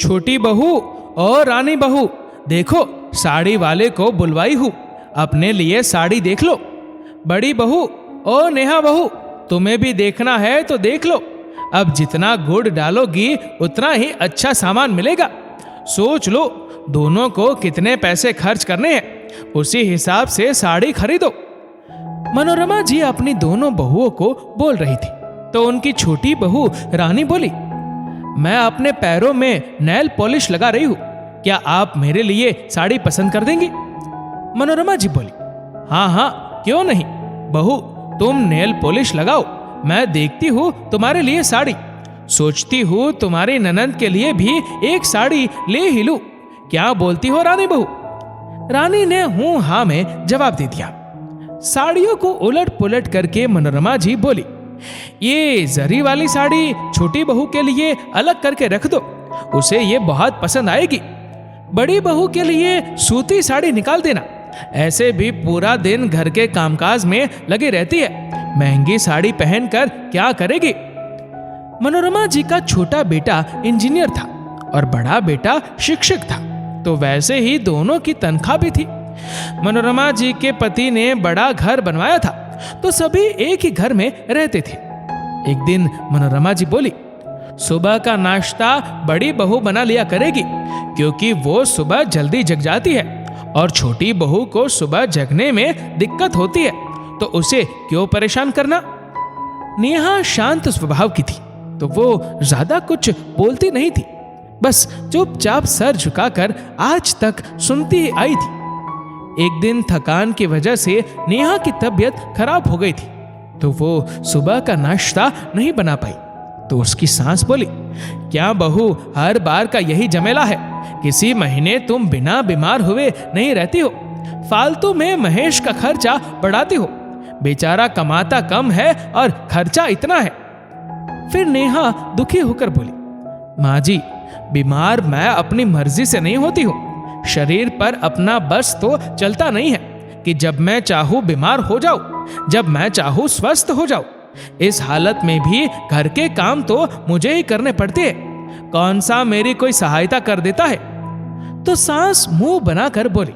छोटी बहू और रानी बहू, देखो साड़ी वाले को बुलवाई हूँ, अपने लिए साड़ी देख लो। बड़ी बहू और नेहा बहू, तुम्हें भी देखना है तो देख लो। अब जितना गुड़ डालोगी उतना ही अच्छा सामान मिलेगा। सोच लो दोनों को कितने पैसे खर्च करने हैं, उसी हिसाब से साड़ी खरीदो। मनोरमा जी अपनी दोनों बहुओं को बोल रही थी तो उनकी छोटी बहू रानी बोली, मैं अपने पैरों में नेल पॉलिश लगा रही हूँ, क्या आप मेरे लिए साड़ी पसंद कर देंगी? मनोरमा जी बोली, हाँ हाँ क्यों नहीं बहू, तुम नेल पॉलिश लगाओ, मैं देखती हूँ तुम्हारे लिए साड़ी। सोचती हूँ तुम्हारी ननंद के लिए भी एक साड़ी ले ही लूं। क्या बोलती हो रानी बहू? रानी ने हूं हाँ में जवाब दे दिया। साड़ियों को उलट पुलट करके मनोरमा जी बोली, ये जरी वाली साड़ी छोटी बहू के लिए अलग करके रख दो, उसे ये बहुत पसंद आएगी। बड़ी बहू के लिए सूती साड़ी निकाल देना, ऐसे भी पूरा दिन घर के कामकाज में लगी रहती है, महंगी साड़ी पहनकर क्या करेगी? मनोरमा जी का छोटा बेटा इंजीनियर था और बड़ा बेटा शिक्षक था, तो वैसे ही दोनों की तनख्वाह भी थी। मनोरमा जी के पति ने बड़ा घर बनवाया था, तो सभी एक ही घर में रहते थे। एक दिन मनोरमा जी बोली, सुबह का नाश्ता बड़ी बहू बना लिया करेगी, क्योंकि वो सुबह जल्दी जग जाती है और छोटी बहू को सुबह जगने में दिक्कत होती है, तो उसे क्यों परेशान करना। नेहा शांत स्वभाव की थी, तो वो ज्यादा कुछ बोलती नहीं थी, बस चुपचाप सर झुकाकर आज तक सुनती ही आई थी। एक दिन थकान की वजह से नेहा की तबीयत खराब हो गई थी, तो वो सुबह का नाश्ता नहीं बना पाई। तो उसकी सास बोली, क्या बहू हर बार का यही झमेला है? किसी महीने तुम बिना बीमार हुए नहीं रहती हो, फालतू में महेश का खर्चा बढ़ाती हो, बेचारा कमाता कम है और खर्चा इतना है। फिर नेहा दुखी होकर बोली, माँ जी बीमार मैं अपनी मर्जी से नहीं होती हूँ, शरीर पर अपना बस तो चलता नहीं है कि जब मैं चाहूँ बीमार हो जाऊँ, जब मैं चाहूँ स्वस्थ हो जाऊँ। इस हालत में भी घर के काम तो मुझे ही करने पड़ते हैं, कौन सा मेरी कोई सहायता कर देता है? तो सास मुंह बनाकर बोली,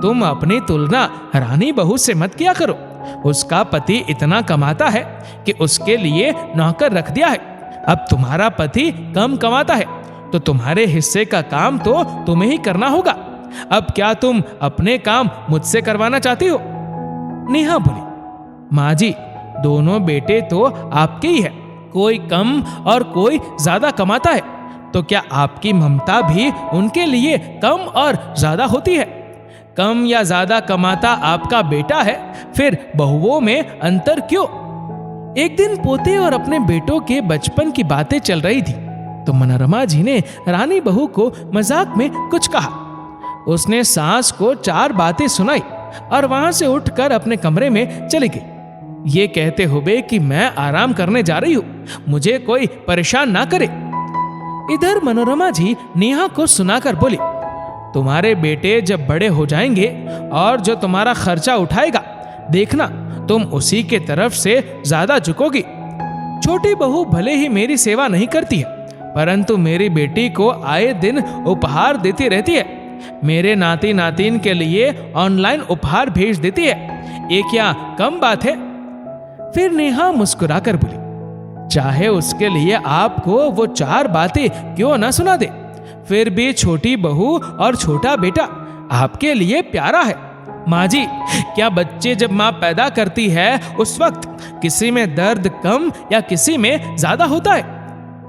तुम अपनी तुलना रानी बहू से मत किया करो, उसका पति इतना कमाता है कि उसके लिए नौकर रख दिया है। अब तुम्हारा पति कम कमाता है, तो तुम्हारे हिस्से का काम तो तुम्हें ही करना होगा। अब क्या तुम अपने काम मुझसे करवाना चाहती हो? नेहा बोली, माँ जी दोनों बेटे तो आपके ही है, कोई कम और कोई ज्यादा कमाता है, तो क्या आपकी ममता भी उनके लिए कम और ज्यादा होती है? कम या ज्यादा कमाता आपका बेटा है, फिर बहुओं में अंतर क्यों? एक दिन पोते और अपने बेटों के बचपन की बातें चल रही थी, तो मनोरमा जी ने रानी बहू को मजाक में कुछ कहा। उसने सास को 4 बातें सुनाई और वहां से उठकर अपने कमरे में चली गई, ये कहते हुए कि मैं आराम करने जा रही हूं, मुझे कोई परेशान ना करे। इधर मनोरमा जी नेहा को सुनाकर बोली, तुम्हारे बेटे जब बड़े हो जाएंगे और जो तुम्हारा खर्चा उठाएगा, देखना तुम उसी के तरफ से ज्यादा झुकोगी। छोटी बहू भले ही मेरी सेवा नहीं करती है, परंतु मेरी बेटी को आए दिन उपहार देती रहती है, मेरे नाती नातिन के लिए ऑनलाइन उपहार भेज देती है, ये क्या कम बात है? फिर नेहा मुस्कुराकर बोली, चाहे उसके लिए आपको वो 4 बातें क्यों ना सुना दे, फिर भी छोटी बहू और छोटा बेटा आपके लिए प्यारा है। माँ जी क्या बच्चे जब माँ पैदा करती है उस वक्त किसी में दर्द कम या किसी में ज्यादा होता है?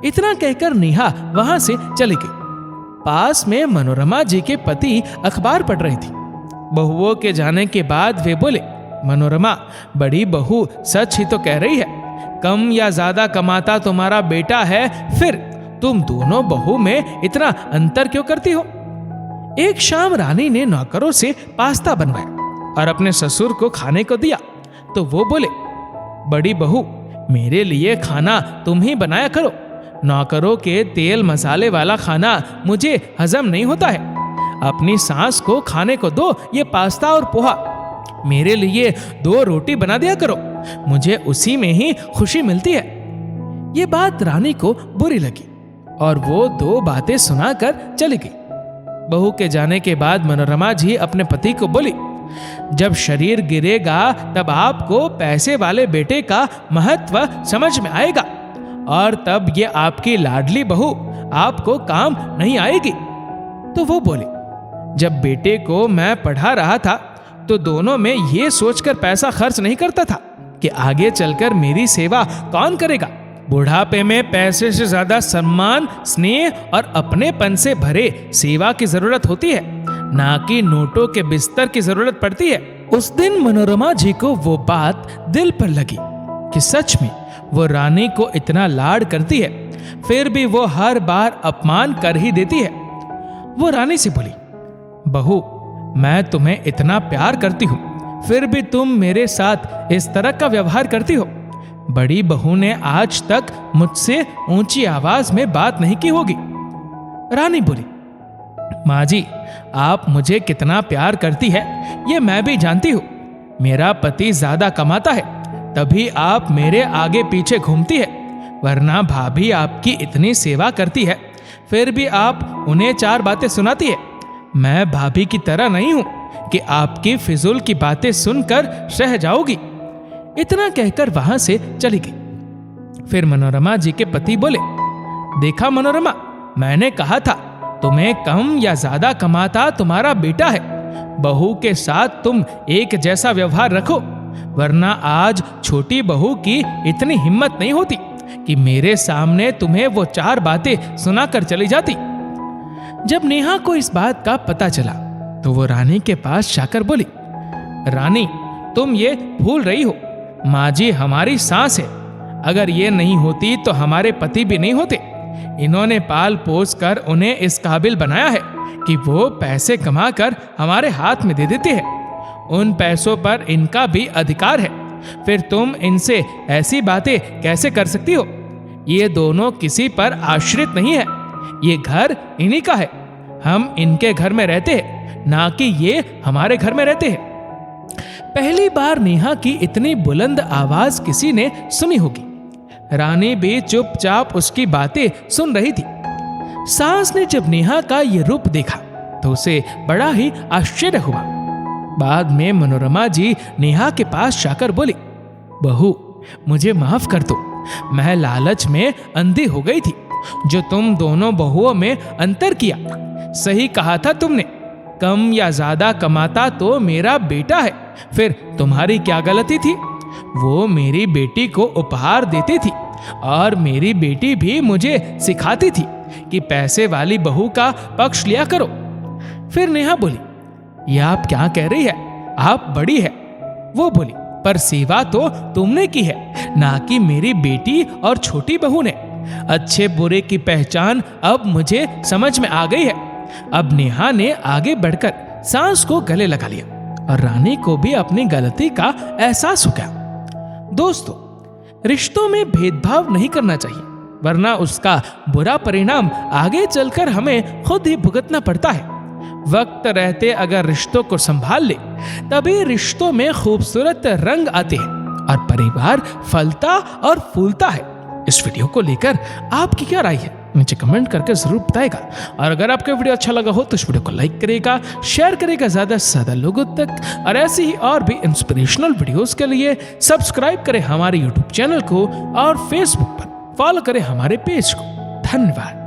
इतना कहकर नेहा वहां से चली गई। पास में मनोरमा जी के पति अखबार पढ़ रही थी। बहुओं के जाने के बाद वे बोले, मनोरमा बड़ी बहू सच ही तो कह रही है, कम या ज्यादा कमाता तुम्हारा बेटा है, फिर तुम दोनों बहू में इतना अंतर क्यों करती हो? एक शाम रानी ने नौकरों से पास्ता बनवाया और अपने ससुर को खाने को दिया, तो वो बोले, बड़ी बहू मेरे लिए खाना तुम ही बनाया करो, नौकरों के तेल मसाले वाला खाना मुझे हजम नहीं होता है, अपनी सास को खाने को दो ये पास्ता और पोहा, मेरे लिए 2 रोटी बना दिया करो, मुझे उसी में ही खुशी मिलती है। ये बात रानी को बुरी लगी और वो 2 बातें सुनाकर चली गई। बहू के जाने के बाद मनोरमा जी अपने पति को बोली, जब शरीर गिरेगा तब आपको पैसे वाले बेटे का महत्व समझ में आएगा और तब ये आपकी लाडली बहू आपको काम नहीं आएगी। तो वो बोले, जब बेटे को मैं पढ़ा रहा था तो दोनों में ये सोचकर पैसा खर्च नहीं करता था कि आगे चलकर मेरी सेवा कौन करेगा। बुढ़ापे में पैसे से ज्यादा सम्मान, स्नेह और अपनेपन से भरे सेवा की जरूरत होती है, ना कि नोटों के बिस्तर की जरूरत पड़ती है। उस दिन मनोरमा जी को वो बात दिल पर लगी कि सच में वो रानी को इतना लाड करती है, फिर भी वो हर बार अपमान कर ही देती है। वो रानी से बोली, बहू, मैं तुम्हें इतना प्यार करती हूँ, फिर भी तुम मेरे साथ इस तरह का व्यवहार करती हो। बड़ी बहू ने आज तक मुझसे ऊंची आवाज में बात नहीं की होगी। रानी बोली, माँ जी, आप मुझे कितना प्यार करती है ये मैं भी जानती हूँ। मेरा पति ज्यादा कमाता है तभी आप मेरे आगे पीछे घूमती है, वरना भाभी आपकी इतनी सेवा करती है फिर भी आप उन्हें 4 बातें सुनाती है। मैं भाभी की तरह नहीं हूं कि आपकी फिजूल की बातें सुनकर सह जाओगी। इतना कहकर वहां से चली गई। फिर मनोरमा जी के पति बोले, देखा मनोरमा, मैंने कहा था तुम्हें कम या ज्यादा कमाता तुम्हारा बेटा है। बहू के साथ तुम एक जैसा व्यवहार रखो, वरना आज छोटी बहू की इतनी हिम्मत नहीं होती कि मेरे सामने तुम्हें वो 4 बातें सुनाकर चली जाती। जब नेहा को इस बात का पता चला तो वो रानी के पास जाकर बोली, रानी, तुम ये भूल रही हो, माँ जी हमारी सांस है। अगर ये नहीं होती तो हमारे पति भी नहीं होते। इन्होंने पाल पोस कर उन्हें इस काबिल बनाया है कि वो पैसे कमाकर हमारे हाथ में दे देते हैं। उन पैसों पर इनका भी अधिकार है, फिर तुम इनसे ऐसी बातें कैसे कर सकती हो? ये दोनों किसी पर आश्रित नहीं है, ये घर इन्हीं का है। हम इनके घर में रहते हैं, ना कि ये हमारे घर में रहते हैं। पहली बार नेहा की इतनी बुलंद आवाज किसी ने सुनी होगी। रानी भी चुपचाप उसकी बातें सुन रही थी। सास ने जब नेहा का ये रूप देखा तो उसे बड़ा ही आश्चर्य हुआ। बाद में मनोरमा जी नेहा के पास जाकर बोली, बहू, मुझे माफ कर दो, मैं लालच में अंधी हो गई थी। जो तुम दोनों बहुओं में अंतर किया, सही कहा था तुमने। कम या ज्यादा कमाता तो मेरा बेटा है, फिर तुम्हारी क्या गलती थी? वो मेरी बेटी को उपहार देती थी और मेरी बेटी भी मुझे सिखाती थी कि पैसे वाली बहू का पक्ष लिया करो। फिर नेहा बोली, यह आप क्या कह रही है? आप बड़ी है। वो बोली, पर सेवा तो तुमने की है, ना कि मेरी बेटी और छोटी बहू ने। अच्छे बुरे की पहचान अब मुझे समझ में आ गई है। अब नेहा ने आगे बढ़कर सास को गले लगा लिया और रानी को भी अपनी गलती का एहसास हो गया। दोस्तों, रिश्तों में भेदभाव नहीं करना चाहिए, वरना उसका बुरा परिणाम आगे चलकर हमें खुद ही भुगतना पड़ता है। वक्त रहते अगर रिश्तों को संभाल ले, तभी रिश्तों में खूबसूरत रंग आते हैं और परिवार फलता और फूलता है। इस वीडियो को लेकर आपकी क्या राय है, मुझे कमेंट करके जरूर बताएगा। और अगर आपको वीडियो अच्छा लगा हो तो इस वीडियो को लाइक करेगा, शेयर करेगा ज्यादा से ज्यादा लोगों तक। और ऐसी ही और भी इंस्पिरेशनल वीडियोस के लिए सब्सक्राइब करें हमारे यूट्यूब चैनल को और फेसबुक पर फॉलो करें हमारे पेज को। धन्यवाद।